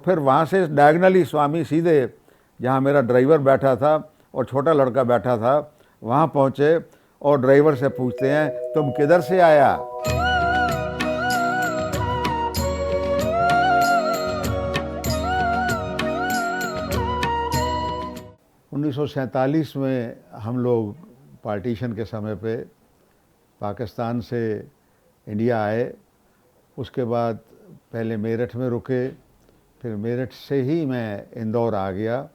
फिर वहाँ से डायगनली स्वामी सीधे जहाँ मेरा ड्राइवर बैठा था और छोटा लड़का बैठा था वहाँ पहुँचे और ड्राइवर से पूछते हैं, तुम किधर से आया? 1947 में हम लोग पार्टीशन के समय पे पाकिस्तान से इंडिया आए। उसके बाद पहले मेरठ में रुके, फिर मेरठ से ही मैं इंदौर आ गया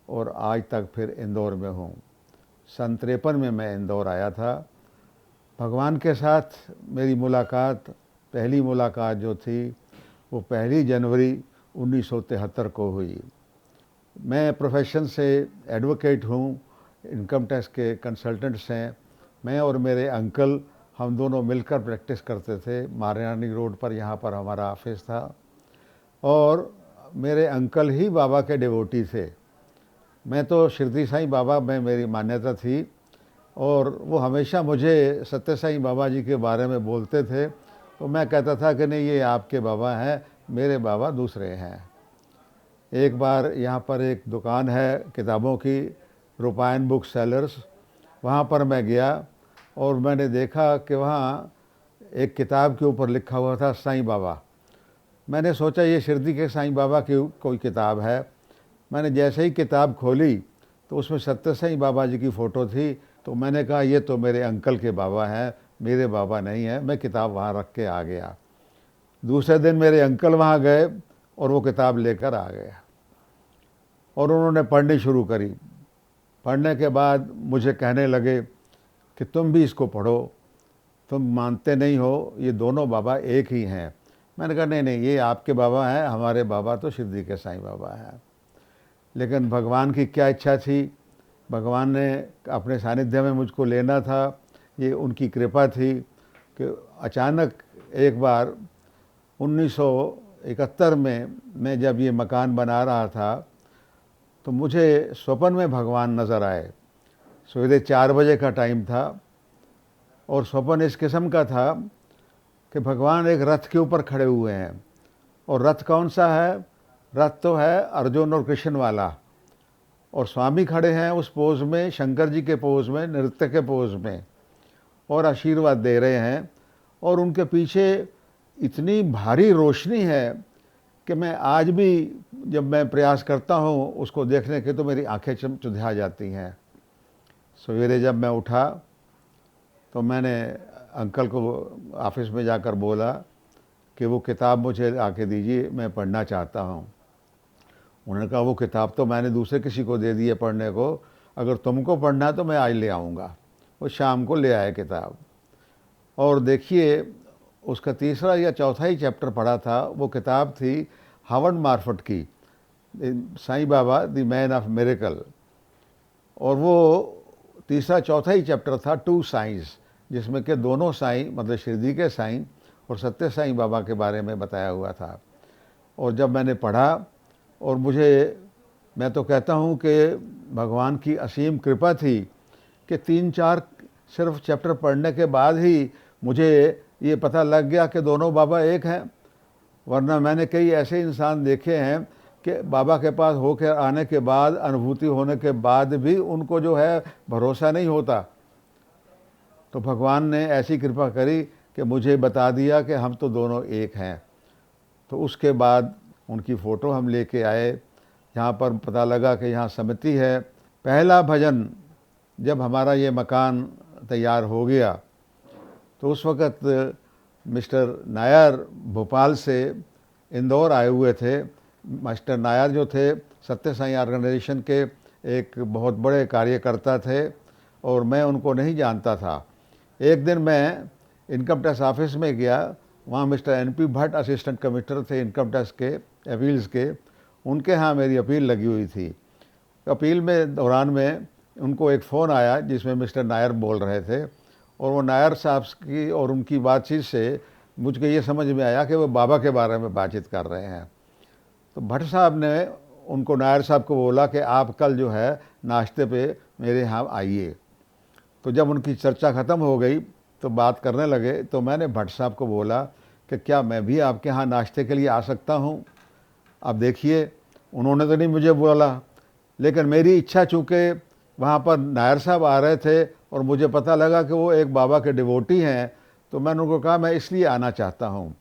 और आज तक फिर इंदौर में हूँ। सन 53 में मैं इंदौर आया था। भगवान के साथ मेरी मुलाकात, पहली मुलाकात जो थी वो 1 जनवरी 1973 को हुई। मैं प्रोफेशन से एडवोकेट हूँ, इनकम टैक्स के कंसल्टेंट्स हैं। मैं और मेरे अंकल हम दोनों मिलकर प्रैक्टिस करते थे। महारानी रोड पर यहाँ पर हमारा ऑफिस था और मेरे अंकल ही बाबा के डिवोटी थे। मैं तो शिरडी साईं बाबा में मेरी मान्यता थी और वो हमेशा मुझे सत्य साईं बाबा जी के बारे में बोलते थे, तो मैं कहता था कि नहीं, ये आपके बाबा हैं, मेरे बाबा दूसरे हैं। एक बार यहाँ पर एक दुकान है किताबों की, रूपायन बुक सेलर्स, वहाँ पर मैं गया और मैंने देखा कि वहाँ एक किताब के ऊपर लिखा हुआ था साईं बाबा। मैंने सोचा ये शिरडी के साईं बाबा की कोई किताब है। मैंने जैसे ही किताब खोली तो उसमें सत्य साईं बाबा जी की फ़ोटो थी, तो मैंने कहा ये तो मेरे अंकल के बाबा हैं, मेरे बाबा नहीं हैं। मैं किताब वहाँ रख के आ गया। दूसरे दिन मेरे अंकल वहाँ गए और वो किताब लेकर आ गए और उन्होंने पढ़नी शुरू करी। पढ़ने के बाद मुझे कहने लगे कि तुम भी इसको पढ़ो, तुम मानते नहीं हो, ये दोनों बाबा एक ही हैं। मैंने कहा नहीं नहीं, ये आपके बाबा हैं, हमारे बाबा तो शिरडी के साईं बाबा हैं। लेकिन भगवान की क्या इच्छा थी, भगवान ने अपने सानिध्य में मुझको लेना था, ये उनकी कृपा थी कि अचानक एक बार 1971 में मैं जब ये मकान बना रहा था तो मुझे स्वप्न में भगवान नज़र आए। सवेरे 4 बजे का टाइम था और स्वप्न इस किस्म का था कि भगवान एक रथ के ऊपर खड़े हुए हैं। और रथ कौन सा है? रथ तो है अर्जुन और कृष्ण वाला, और स्वामी खड़े हैं उस पोज में, शंकर जी के पोज में, नृत्य के पोज में, और आशीर्वाद दे रहे हैं। और उनके पीछे इतनी भारी रोशनी है कि मैं आज भी जब मैं प्रयास करता हूँ उसको देखने के तो मेरी आंखें चुंधिया जाती हैं। सवेरे जब मैं उठा तो मैंने अंकल को ऑफिस में जाकर बोला कि वो किताब मुझे आके दीजिए, मैं पढ़ना चाहता हूँ। उन्होंने कहा वो किताब तो मैंने दूसरे किसी को दे दी है पढ़ने को, अगर तुमको पढ़ना है तो मैं आज ले आऊँगा। वो शाम को ले आए किताब और देखिए उसका तीसरा या चौथा ही चैप्टर पढ़ा था। वो किताब थी हावर्ड मार्फट की, Sai Baba the man of miracle, और वो तीसरा चौथा ही चैप्टर था टू साइंस, जिसमें के दोनों साईं मतलब शिरडी के साईं और सत्य साईं बाबा के बारे में बताया हुआ था। और जब मैंने पढ़ा और मैं तो कहता हूँ कि भगवान की असीम कृपा थी कि 3-4 सिर्फ चैप्टर पढ़ने के बाद ही मुझे ये पता लग गया कि दोनों बाबा एक हैं। वरना मैंने कई ऐसे इंसान देखे हैं कि बाबा के पास होकर आने के बाद, अनुभूति होने के बाद भी उनको जो है भरोसा नहीं होता। तो भगवान ने ऐसी कृपा करी कि मुझे बता दिया कि हम तो दोनों एक हैं। तो उसके बाद उनकी फ़ोटो हम लेके आए। यहाँ पर पता लगा कि यहाँ समिति है। पहला भजन जब हमारा ये मकान तैयार हो गया तो उस वक़्त मिस्टर नायर भोपाल से इंदौर आए हुए थे। मास्टर नायर जो थे सत्य साईं ऑर्गेनाइजेशन के एक बहुत बड़े कार्यकर्ता थे और मैं उनको नहीं जानता था। एक दिन मैं इनकम टैक्स ऑफिस में गया, वहाँ mister NP Bhatt assistant commissioner थे इनकम टैक्स के अपील्स के, उनके यहाँ मेरी अपील लगी हुई थी। अपील में दौरान में उनको एक फ़ोन आया जिसमें मिस्टर नायर बोल रहे थे और वो नायर साहब की और उनकी बातचीत से मुझको ये समझ में आया कि वो बाबा के बारे में बातचीत कर रहे हैं। तो भट्ट साहब ने उनको नायर साहब को बोला कि आप कल जो है नाश्ते पे मेरे यहाँ आइए। तो जब उनकी चर्चा ख़त्म हो गई तो बात करने लगे तो मैंने भट्ट साहब को बोला कि क्या मैं भी आपके यहाँ नाश्ते के लिए आ सकता हूँ? अब देखिए, उन्होंने तो नहीं मुझे बोला, लेकिन मेरी इच्छा चूँकि वहाँ पर नायर साहब आ रहे थे और मुझे पता लगा कि वो एक बाबा के डिवोटी हैं, तो मैंने उनको कहा मैं इसलिए आना चाहता हूँ।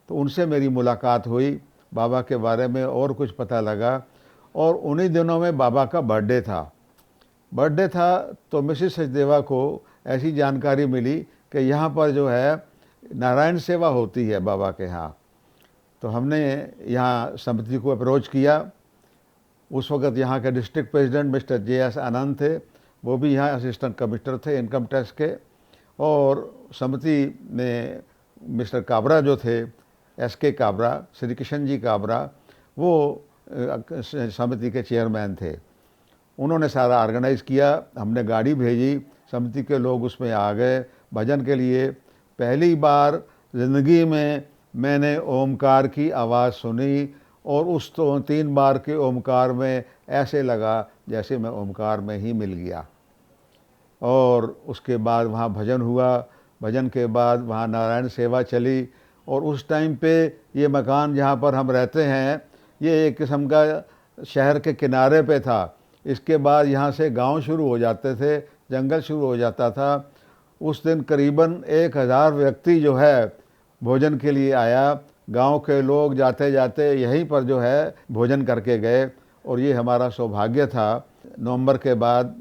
तो उनसे मेरी मुलाकात हुई, बाबा के बारे में और कुछ पता लगा, और उन्हीं दिनों में बाबा का बर्थडे था। तो मिसेस सचदेवा को ऐसी जानकारी मिली कि यहाँ पर जो है नारायण सेवा होती है बाबा के यहाँ। तो हमने यहाँ समिति को अप्रोच किया। उस वक़्त यहाँ के डिस्ट्रिक्ट प्रेसिडेंट मिस्टर JS आनंद थे, वो भी यहाँ असिस्टेंट कमिश्नर थे इनकम टैक्स के, और समिति में मिस्टर काबरा जो थे, SK काबरा, श्री किशन जी काबरा, वो समिति के चेयरमैन थे। उन्होंने सारा ऑर्गेनाइज़ किया, हमने गाड़ी भेजी, समिति के लोग उसमें आ गए भजन के लिए। पहली बार ज़िंदगी में मैंने ओमकार की आवाज़ सुनी, और उस तो 3 बार के ओमकार में ऐसे लगा जैसे मैं ओमकार में ही मिल गया। और उसके बाद वहाँ भजन हुआ, भजन के बाद वहाँ नारायण सेवा चली। और उस टाइम पे ये मकान जहाँ पर हम रहते हैं, ये एक किस्म का शहर के किनारे पे था। इसके बाद यहाँ से गांव शुरू हो जाते थे, जंगल शुरू हो जाता था। उस दिन करीबन 1000 व्यक्ति जो है भोजन के लिए आया। गांव के लोग जाते जाते यहीं पर जो है भोजन करके गए, और ये हमारा सौभाग्य था। नवंबर के बाद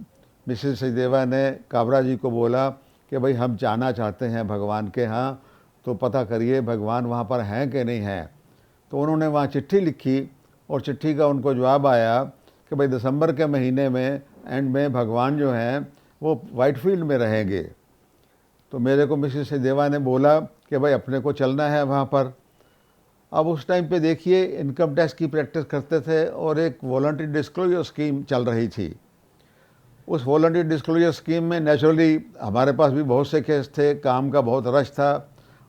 मिसेस सचदेवा ने काबरा जी को बोला कि भाई हम जाना चाहते हैं भगवान के यहाँ, तो पता करिए भगवान वहाँ पर हैं कि नहीं हैं। तो उन्होंने वहाँ चिट्ठी लिखी, और चिट्ठी का उनको जवाब आया कि भाई दिसंबर के महीने में एंड में भगवान जो हैं वो वाइटफील्ड में रहेंगे। तो मेरे को मिसेस सचदेवा ने बोला कि भाई अपने को चलना है वहाँ पर। अब उस टाइम पे देखिए इनकम टैक्स की प्रैक्टिस करते थे, और एक वॉलंटरी डिस्क्लोजर स्कीम चल रही थी। उस वॉलंटरी डिस्क्लोजर स्कीम में नेचुरली हमारे पास भी बहुत से केस थे, काम का बहुत रश था,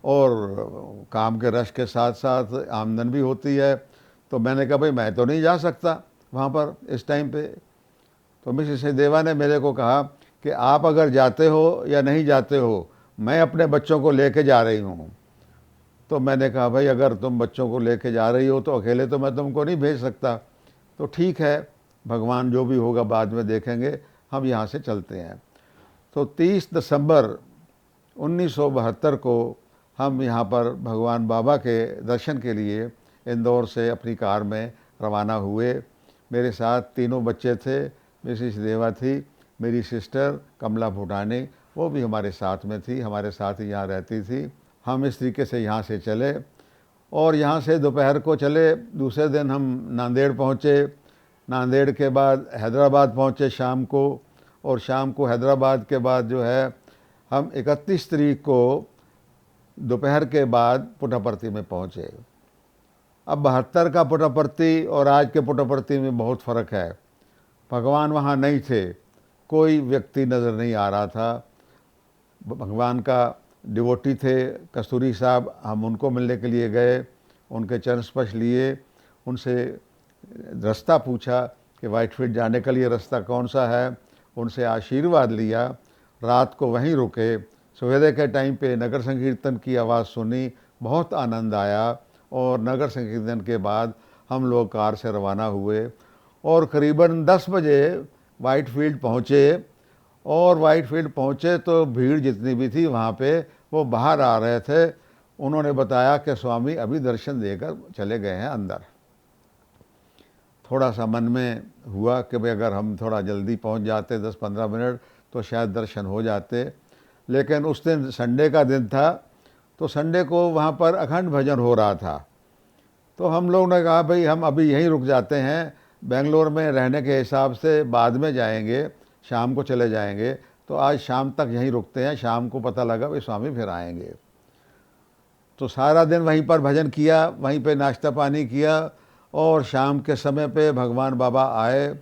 और काम के रश के साथ साथ आमदन भी होती है। तो मैंने कहा भाई मैं तो नहीं जा सकता वहाँ पर इस टाइम पे। तो मिसेस सचदेवा ने मेरे को कहा कि आप अगर जाते हो या नहीं जाते हो, मैं अपने बच्चों को लेके जा रही हूँ। तो मैंने कहा भाई अगर तुम बच्चों को लेके जा रही हो तो अकेले तो मैं तुमको नहीं भेज सकता। तो ठीक है, भगवान जो भी होगा बाद में देखेंगे, हम यहाँ से चलते हैं। तो 30 दिसंबर 1972 को हम यहाँ पर भगवान बाबा के दर्शन के लिए इंदौर से अपनी कार में रवाना हुए। मेरे साथ 3 बच्चे थे, मिसेस देवा थी, मेरी सिस्टर कमला भूटानी, वो भी हमारे साथ में थी, हमारे साथ ही यहाँ रहती थी। हम इस तरीके से यहाँ से चले, और यहाँ से दोपहर को चले। दूसरे दिन हम नांदेड़ पहुँचे, नांदेड़ के बाद हैदराबाद पहुँचे शाम को, और शाम को हैदराबाद के बाद जो है हम 31 तारीख को दोपहर के बाद पुट्टपर्ती में पहुँचे। अब 72 का पुट्टपर्ती और आज के पुट्टपर्ती में बहुत फ़र्क है। भगवान वहाँ नहीं थे, कोई व्यक्ति नज़र नहीं आ रहा था। भगवान का डिवोटी थे कस्तूरी साहब, हम उनको मिलने के लिए गए, उनके चरण स्पर्श लिए, उनसे रास्ता पूछा कि वाइटफील्ड जाने के लिए रास्ता कौन सा है, उनसे आशीर्वाद लिया, रात को वहीं रुके। सवेरे के टाइम पे नगर संकीर्तन की आवाज़ सुनी, बहुत आनंद आया, और नगर संकीर्तन के बाद हम लोग कार से रवाना हुए, और करीबन 10 बजे वाइटफील्ड पहुँचे। और वाइटफील्ड पहुँचे तो भीड़ जितनी भी थी वहाँ पे वो बाहर आ रहे थे। उन्होंने बताया कि स्वामी अभी दर्शन देकर चले गए हैं अंदर। थोड़ा सा मन में हुआ कि भाई अगर हम थोड़ा जल्दी पहुँच जाते 10-15 मिनट तो शायद दर्शन हो जाते। लेकिन उस दिन संडे का दिन था, तो संडे को वहाँ पर अखंड भजन हो रहा था। तो हम लोगों ने कहा भाई हम अभी यहीं रुक जाते हैं, बेंगलोर में रहने के हिसाब से बाद में जाएंगे, शाम को चले जाएंगे, तो आज शाम तक यहीं रुकते हैं, शाम को पता लगा भाई स्वामी फिर आएंगे। तो सारा दिन वहीं पर भजन किया, वहीं पे नाश्ता पानी किया, और शाम के समय पे भगवान बाबा आए।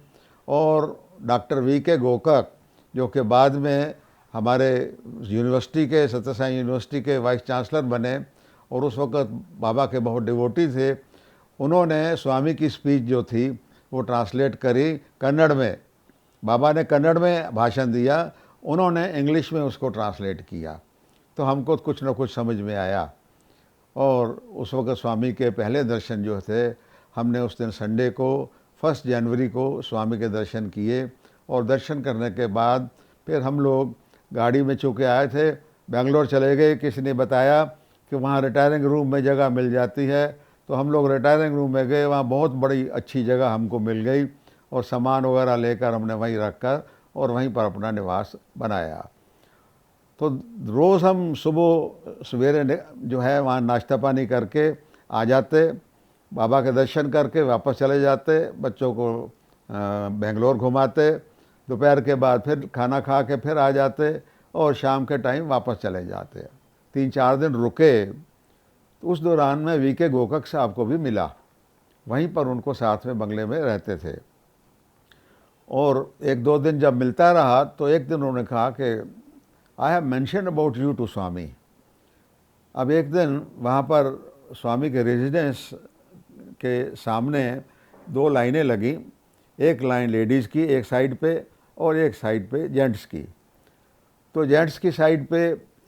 और डॉक्टर VK गोकक जो कि बाद में हमारे यूनिवर्सिटी के सत्य साई यूनिवर्सिटी के वाइस चांसलर बने, और उस वक्त बाबा के बहुत डिवोटी थे, उन्होंने स्वामी की स्पीच जो थी वो ट्रांसलेट करी कन्नड़ में। बाबा ने कन्नड़ में भाषण दिया, उन्होंने इंग्लिश में उसको ट्रांसलेट किया, तो हमको कुछ न कुछ समझ में आया। और उस वक्त स्वामी के पहले दर्शन जो थे हमने उस दिन संडे को 1 जनवरी को स्वामी के दर्शन किए और दर्शन करने के बाद फिर हम लोग गाड़ी में चूँकि आए थे बेंगलोर चले गए। किसी ने बताया कि वहाँ रिटायरिंग रूम में जगह मिल जाती है, तो हम लोग रिटायरिंग रूम में गए। वहाँ बहुत बड़ी अच्छी जगह हमको मिल गई और सामान वगैरह लेकर हमने वहीं रख कर और वहीं पर अपना निवास बनाया। तो रोज़ हम सुबह सवेरे जो है वहाँ नाश्ता पानी करके आ जाते, बाबा के दर्शन करके वापस चले जाते, बच्चों को बेंगलोर घुमाते, दोपहर के बाद फिर खाना खा के फिर आ जाते और शाम के टाइम वापस चले जाते। 3-4 दिन रुके। तो उस दौरान में वीके गोकक साहब को भी मिला, वहीं पर उनको साथ में बंगले में रहते थे। और 1-2 दिन जब मिलता रहा तो एक दिन उन्होंने कहा कि I have mention about you to Swami. अब एक दिन वहाँ पर स्वामी के रेजिडेंस के सामने 2 लाइनें लगी, एक लाइन लेडीज़ की एक साइड पे और एक साइड पे जेंट्स की। तो जेंट्स की साइड पे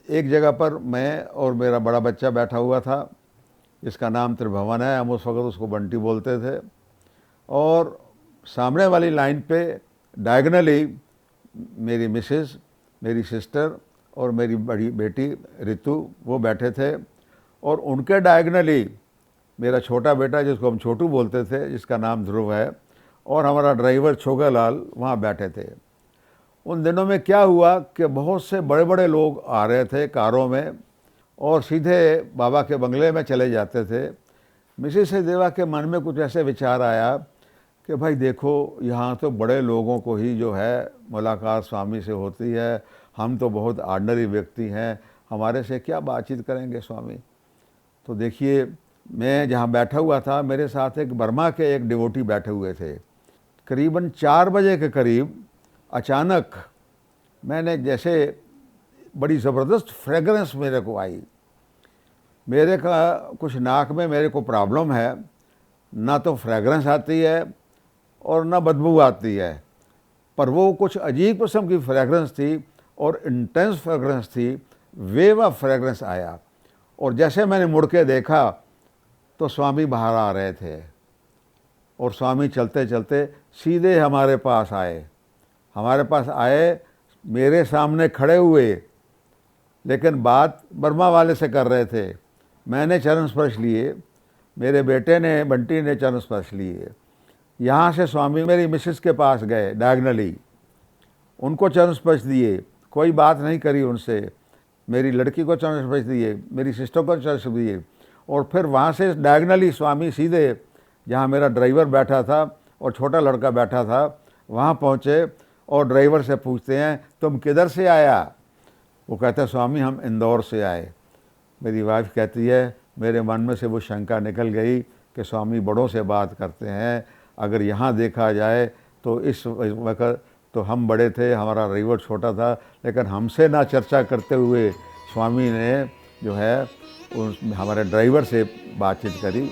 एक जगह पर मैं और मेरा बड़ा बच्चा बैठा हुआ था, जिसका नाम त्रिभुवन है, हम उस वक्त उसको बंटी बोलते थे। और सामने वाली लाइन पे डायगनली मेरी मिसेस, मेरी सिस्टर और मेरी बड़ी बेटी रितु वो बैठे थे, और उनके डायगनली मेरा छोटा बेटा जिसको हम छोटू बोलते थे, जिसका नाम ध्रुव है, और हमारा ड्राइवर छोगालाल वहाँ बैठे थे। उन दिनों में क्या हुआ कि बहुत से बड़े बड़े लोग आ रहे थे कारों में और सीधे बाबा के बंगले में चले जाते थे। मिसेस देवा के मन में कुछ ऐसे विचार आया कि भाई देखो, यहाँ तो बड़े लोगों को ही जो है मुलाकात स्वामी से होती है, हम तो बहुत ऑर्डिनरी व्यक्ति हैं, हमारे से क्या बातचीत करेंगे स्वामी। तो देखिए, मैं जहाँ बैठा हुआ था मेरे साथ एक बर्मा के एक डिवोटी बैठे हुए थे। करीबन 4 बजे के करीब अचानक मैंने जैसे बड़ी ज़बरदस्त फ्रेगरेंस मेरे को आई। मेरे का कुछ नाक में मेरे को प्रॉब्लम है, ना तो फ्रेगरेंस आती है और ना बदबू आती है, पर वो कुछ अजीब किस्म की फ्रेगरेंस थी और इंटेंस फ्रेगरेंस थी। वेव ऑफ फ्रेगरेंस आया और जैसे मैंने मुड़ के देखा तो स्वामी बाहर आ रहे थे और स्वामी चलते चलते सीधे हमारे पास आए, मेरे सामने खड़े हुए, लेकिन बात बर्मा वाले से कर रहे थे। मैंने चरण स्पर्श लिए, मेरे बेटे ने बंटी ने चरण स्पर्श लिए। यहाँ से स्वामी मेरी मिसेस के पास गए डायगनली, उनको चरण स्पर्श दिए, कोई बात नहीं करी उनसे। मेरी लड़की को चरण स्पर्श दिए, मेरी सिस्टर को चरण स्पर्श दिए, और फिर वहाँ से डायगनली स्वामी सीधे जहाँ मेरा ड्राइवर बैठा था और छोटा लड़का बैठा था वहाँ पहुँचे और ड्राइवर से पूछते हैं, तुम किधर से आया? वो कहता है, स्वामी हम इंदौर से आए। मेरी वाइफ कहती है, मेरे मन में से वो शंका निकल गई कि स्वामी बड़ों से बात करते हैं, अगर यहाँ देखा जाए तो इस वक्त तो हम बड़े थे, हमारा ड्राइवर छोटा था, लेकिन हमसे ना चर्चा करते हुए स्वामी ने जो है उस हमारे ड्राइवर से बातचीत करी।